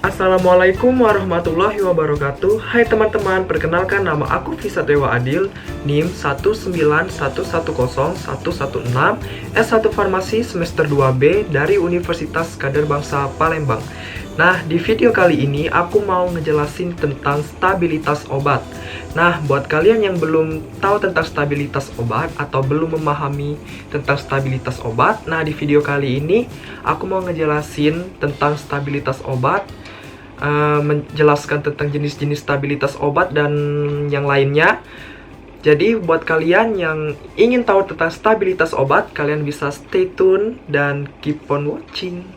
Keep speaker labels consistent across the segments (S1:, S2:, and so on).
S1: Assalamualaikum warahmatullahi wabarakatuh. Hai teman-teman, perkenalkan nama aku Visatewa Adil, NIM 191110116, S1 Farmasi semester 2B dari Universitas Kader Bangsa Palembang. Nah, di video kali ini aku mau ngejelasin tentang stabilitas obat. Nah, buat kalian yang belum tahu tentang stabilitas obat atau belum memahami tentang stabilitas obat, nah di video kali ini aku mau ngejelasin tentang stabilitas obat, menjelaskan tentang jenis-jenis stabilitas obat dan yang lainnya. Jadi buat kalian yang ingin tahu tentang stabilitas obat, kalian bisa stay tune dan keep on watching.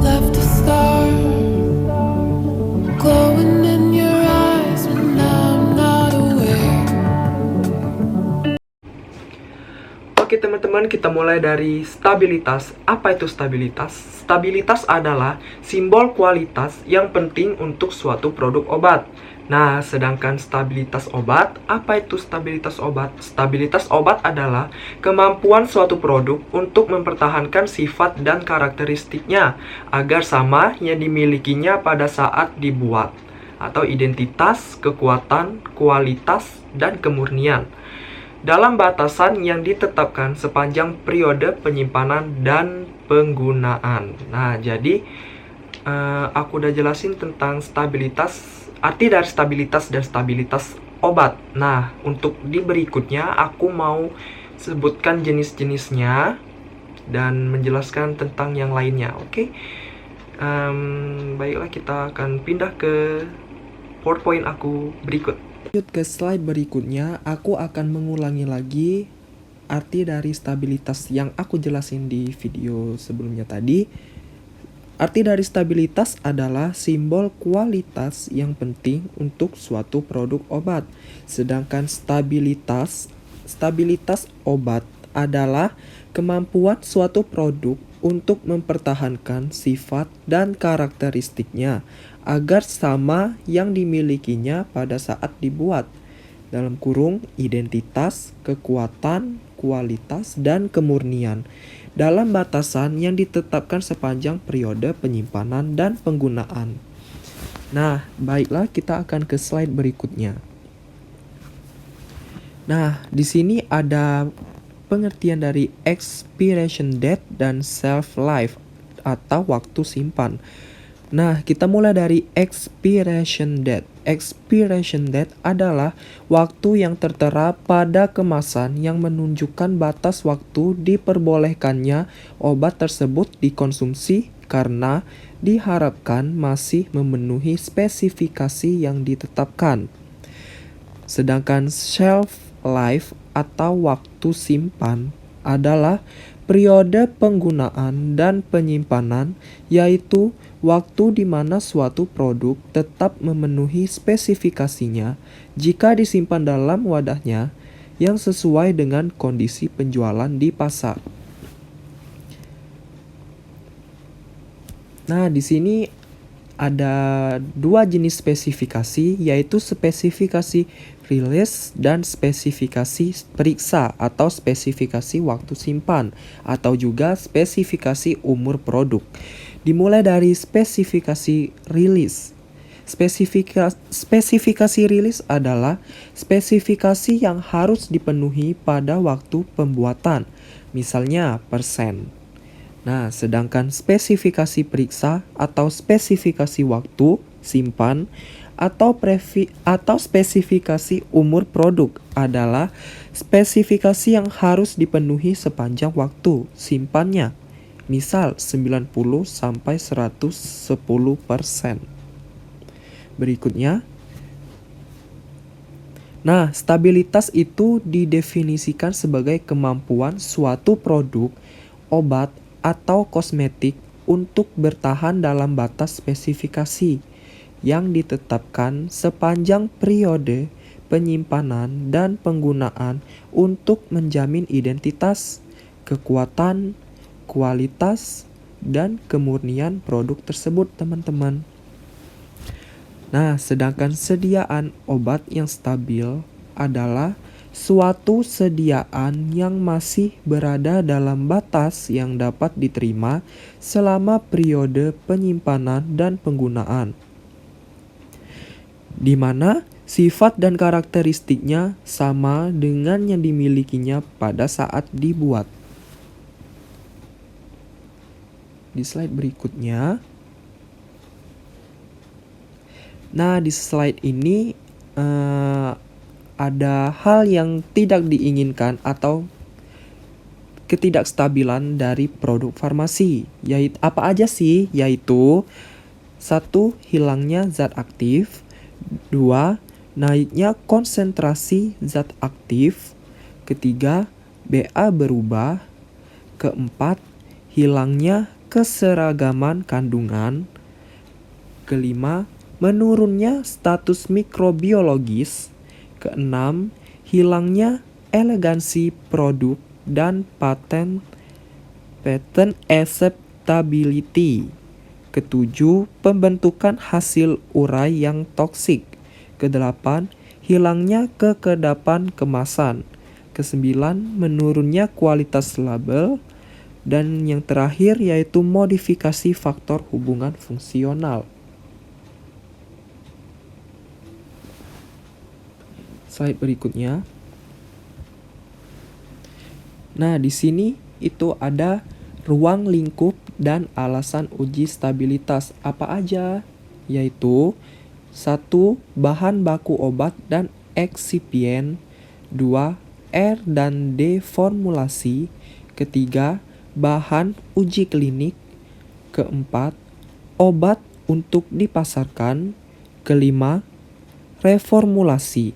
S2: Left a scar glowing in your eyes when I'm not aware.
S1: Oke teman-teman, kita mulai dari stabilitas. Apa itu stabilitas? Stabilitas adalah simbol kualitas yang penting untuk suatu produk obat. Nah, sedangkan stabilitas obat, apa itu stabilitas obat? Stabilitas obat adalah kemampuan suatu produk untuk mempertahankan sifat dan karakteristiknya agar sama yang dimilikinya pada saat dibuat, atau identitas, kekuatan, kualitas, dan kemurnian dalam batasan yang ditetapkan sepanjang periode penyimpanan dan penggunaan. Nah, jadi aku udah jelasin tentang stabilitas, arti dari stabilitas dan stabilitas obat. Nah, untuk di berikutnya aku mau sebutkan jenis-jenisnya dan menjelaskan tentang yang lainnya. Oke? Baiklah, kita akan pindah ke PowerPoint aku berikut. Lanjut ke slide berikutnya, aku akan mengulangi lagi arti dari stabilitas yang aku jelasin di video sebelumnya tadi. Arti dari stabilitas adalah simbol kualitas yang penting untuk suatu produk obat. Sedangkan stabilitas obat adalah kemampuan suatu produk untuk mempertahankan sifat dan karakteristiknya agar sama yang dimilikinya pada saat dibuat. Dalam kurung, identitas, kekuatan, kualitas, dan kemurnian dalam batasan yang ditetapkan sepanjang periode penyimpanan dan penggunaan. Nah, baiklah, kita akan ke slide berikutnya. Nah, di sini ada pengertian dari expiration date dan shelf life atau waktu simpan. Nah, kita mulai dari expiration date. Expiration date adalah waktu yang tertera pada kemasan yang menunjukkan batas waktu diperbolehkannya obat tersebut dikonsumsi karena diharapkan masih memenuhi spesifikasi yang ditetapkan. Sedangkan shelf life atau waktu simpan adalah periode penggunaan dan penyimpanan, yaitu waktu di mana suatu produk tetap memenuhi spesifikasinya jika disimpan dalam wadahnya yang sesuai dengan kondisi penjualan di pasar. Nah, di sini ada dua jenis spesifikasi, yaitu spesifikasi rilis dan spesifikasi periksa atau spesifikasi waktu simpan atau juga spesifikasi umur produk. Dimulai dari spesifikasi rilis. Spesifikasi rilis adalah spesifikasi yang harus dipenuhi pada waktu pembuatan, misalnya persen. Nah, sedangkan spesifikasi periksa atau spesifikasi waktu simpan atau spesifikasi umur produk adalah spesifikasi yang harus dipenuhi sepanjang waktu simpannya. Misal 90 sampai 110%. Berikutnya. Nah, stabilitas itu didefinisikan sebagai kemampuan suatu produk, obat, atau kosmetik untuk bertahan dalam batas spesifikasi yang ditetapkan sepanjang periode penyimpanan dan penggunaan untuk menjamin identitas, kekuatan, kualitas, dan kemurnian produk tersebut, teman-teman. Nah, sedangkan sediaan obat yang stabil adalah suatu sediaan yang masih berada dalam batas yang dapat diterima selama periode penyimpanan dan penggunaan, di mana sifat dan karakteristiknya sama dengan yang dimilikinya pada saat dibuat. Di slide berikutnya. Nah, di slide ini ada hal yang tidak diinginkan atau ketidakstabilan dari produk farmasi. Yaitu apa aja sih? Yaitu 1. Hilangnya zat aktif. 2. Naiknya konsentrasi zat aktif. Ketiga, BA berubah. Keempat, hilangnya keseragaman kandungan. Kelima, menurunnya status mikrobiologis. Keenam, hilangnya elegansi produk dan patent acceptability. Ketujuh, pembentukan hasil urai yang toksik. Kedelapan, hilangnya kekedapan kemasan. Kesembilan, menurunnya kualitas label. Dan yang terakhir yaitu modifikasi faktor hubungan fungsional. Slide berikutnya. Nah, di sini itu ada ruang lingkup dan alasan uji stabilitas apa aja? Yaitu 1. Bahan baku obat dan eksipien. 2. R dan D formulasi. Ketiga, bahan uji klinik. Keempat, obat untuk dipasarkan. Kelima, reformulasi,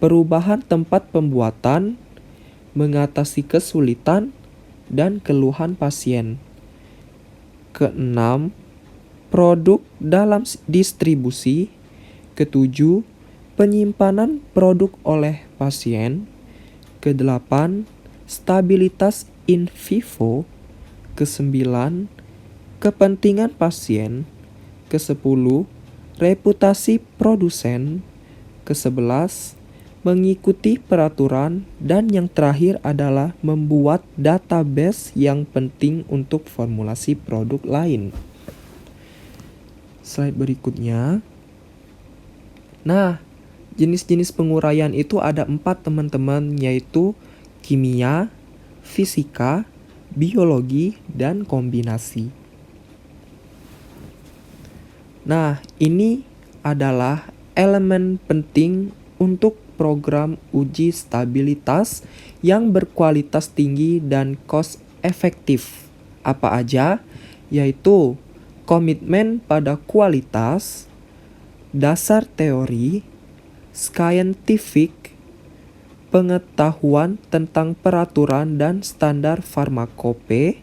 S1: perubahan tempat pembuatan, mengatasi kesulitan dan keluhan pasien. Keenam, produk dalam distribusi. Ketujuh, penyimpanan produk oleh pasien. Kedelapan, stabilitas in vivo. Kesembilan, kepentingan pasien. Kesepuluh, reputasi produsen. Kesebelas, mengikuti peraturan. Dan yang terakhir adalah membuat database yang penting untuk formulasi produk lain. Slide berikutnya. Nah, jenis-jenis penguraian itu ada 4 teman-teman, yaitu kimia, fisika, biologi, dan kombinasi. Nah, ini adalah elemen penting untuk program uji stabilitas yang berkualitas tinggi dan cost efektif. Apa aja? Yaitu komitmen pada kualitas, dasar teori, scientific, pengetahuan tentang peraturan dan standar farmakope,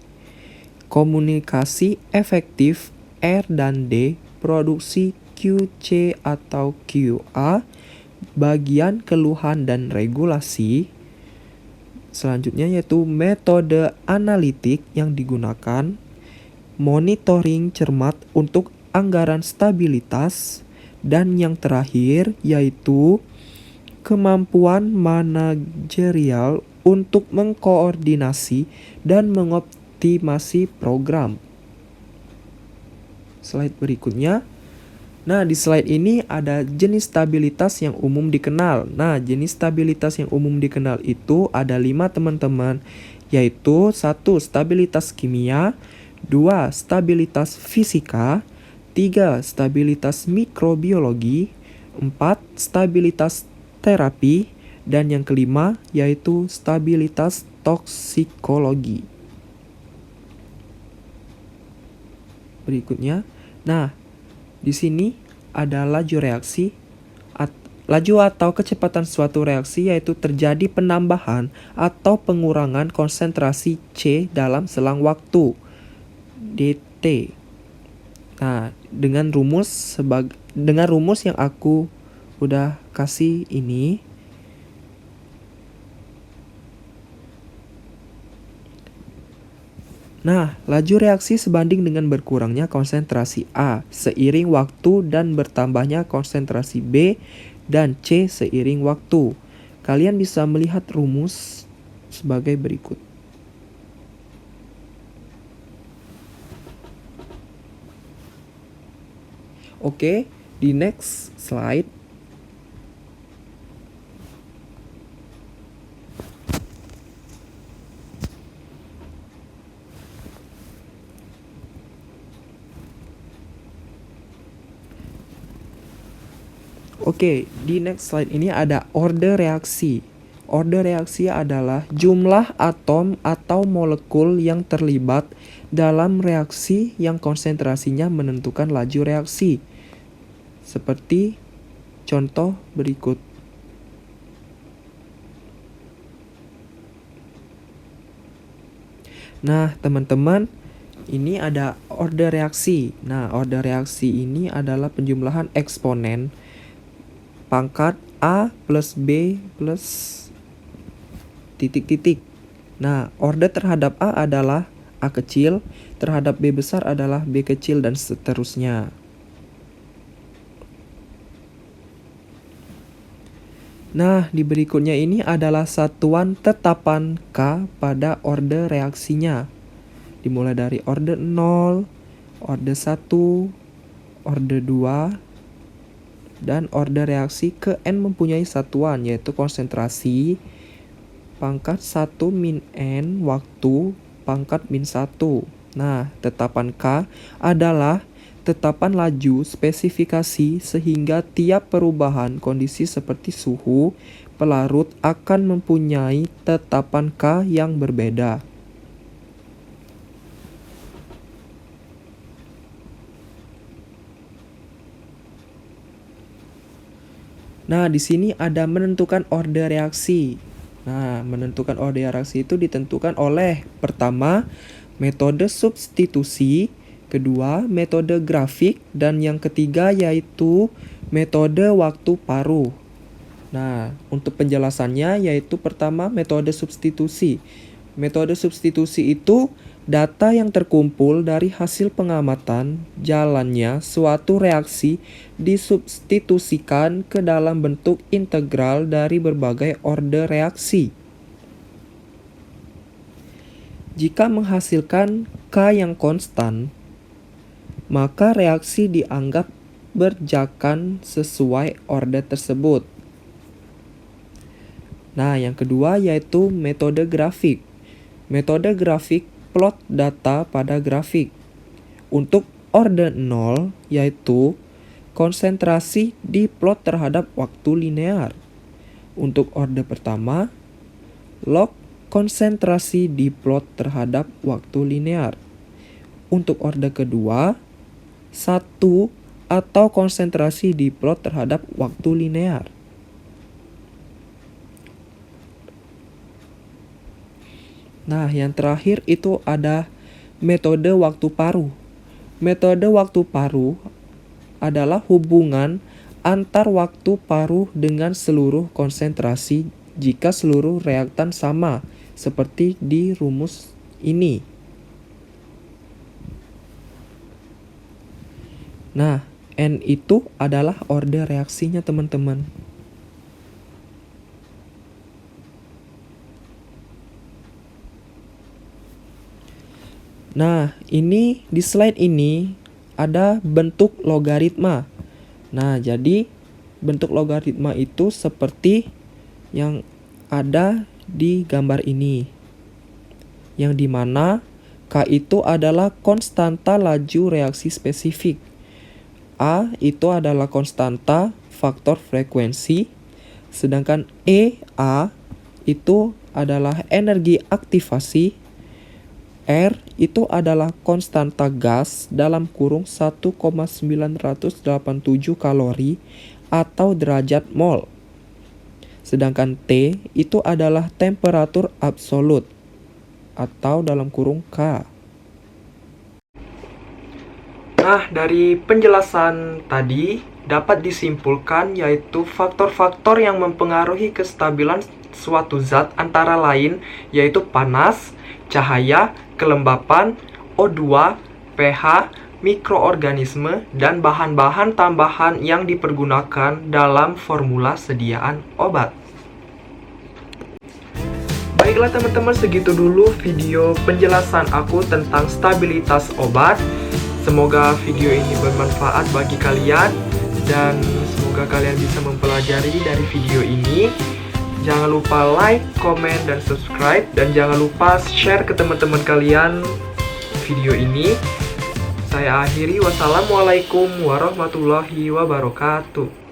S1: komunikasi efektif R dan D, produksi QC atau QA, bagian keluhan dan regulasi. Selanjutnya yaitu metode analitik yang digunakan, monitoring cermat untuk anggaran stabilitas, dan yang terakhir yaitu kemampuan manajerial untuk mengkoordinasi dan mengoptimasi program. Slide berikutnya. Nah, di slide ini ada jenis stabilitas yang umum dikenal. Nah, jenis stabilitas yang umum dikenal itu ada 5 teman-teman, yaitu 1. Stabilitas kimia, 2. Stabilitas fisika, 3. Stabilitas mikrobiologi, 4. Stabilitas terapi, dan yang kelima yaitu stabilitas toksikologi. Berikutnya, nah, di sini ada laju reaksi, laju atau kecepatan suatu reaksi yaitu terjadi penambahan atau pengurangan konsentrasi C dalam selang waktu dt. Nah, dengan rumus yang aku udah kasih ini, Nah, laju reaksi sebanding dengan berkurangnya konsentrasi A seiring waktu dan bertambahnya konsentrasi B dan C seiring waktu. Kalian bisa melihat rumus sebagai berikut. Oke, di next slide. Oke, di next slide ini ada order reaksi. Order reaksi adalah jumlah atom atau molekul yang terlibat dalam reaksi yang konsentrasinya menentukan laju reaksi. Seperti contoh berikut. Nah, teman-teman, ini ada order reaksi. Nah, order reaksi ini adalah penjumlahan eksponen pangkat A plus B plus titik-titik. Nah, order terhadap A adalah A kecil, terhadap B besar adalah B kecil, dan seterusnya. Nah, di berikutnya ini adalah satuan tetapan K pada order reaksinya. Dimulai dari order 0, order 1, order 2, dan order reaksi ke N mempunyai satuan, yaitu konsentrasi, pangkat 1 min N, waktu, pangkat min 1. Nah, tetapan K adalah tetapan laju spesifikasi sehingga tiap perubahan kondisi seperti suhu pelarut akan mempunyai tetapan K yang berbeda. Nah, di sini ada menentukan order reaksi. Nah, menentukan order reaksi itu ditentukan oleh pertama, metode substitusi, kedua, metode grafik, dan yang ketiga yaitu metode waktu paruh. Nah, untuk penjelasannya yaitu pertama, metode substitusi. Metode substitusi itu data yang terkumpul dari hasil pengamatan jalannya suatu reaksi disubstitusikan ke dalam bentuk integral dari berbagai order reaksi. Jika menghasilkan K yang konstan, maka reaksi dianggap berjakan sesuai order tersebut. Nah, yang kedua yaitu metode grafik. Metode grafik plot data pada grafik. Untuk order 0 yaitu konsentrasi diplot terhadap waktu linear. Untuk order pertama, log konsentrasi diplot terhadap waktu linear. Untuk order kedua, 1 atau konsentrasi diplot terhadap waktu linear. Nah, yang terakhir itu ada metode waktu paruh. Metode waktu paruh adalah hubungan antar waktu paruh dengan seluruh konsentrasi jika seluruh reaktan sama, seperti di rumus ini. Nah, N itu adalah order reaksinya, teman-teman. Nah, ini di slide ini ada bentuk logaritma. Nah, jadi bentuk logaritma itu seperti yang ada di gambar ini. Yang dimana K itu adalah konstanta laju reaksi spesifik. A itu adalah konstanta faktor frekuensi. Sedangkan EA itu adalah energi aktivasi. R itu adalah konstanta gas dalam kurung 1,987 kalori atau derajat mol. Sedangkan T itu adalah temperatur absolut atau dalam kurung K. Nah, dari penjelasan tadi dapat disimpulkan yaitu faktor-faktor yang mempengaruhi kestabilan suatu zat antara lain yaitu panas, cahaya, kelembapan, O2, pH, mikroorganisme, dan bahan-bahan tambahan yang dipergunakan dalam formula sediaan obat. Baiklah teman-teman, segitu dulu video penjelasan aku tentang stabilitas obat. Semoga video ini bermanfaat bagi kalian dan semoga kalian bisa mempelajari dari video ini. Jangan lupa like, comment, dan subscribe, dan jangan lupa share ke teman-teman kalian video ini. Saya akhiri, wassalamualaikum warahmatullahi wabarakatuh.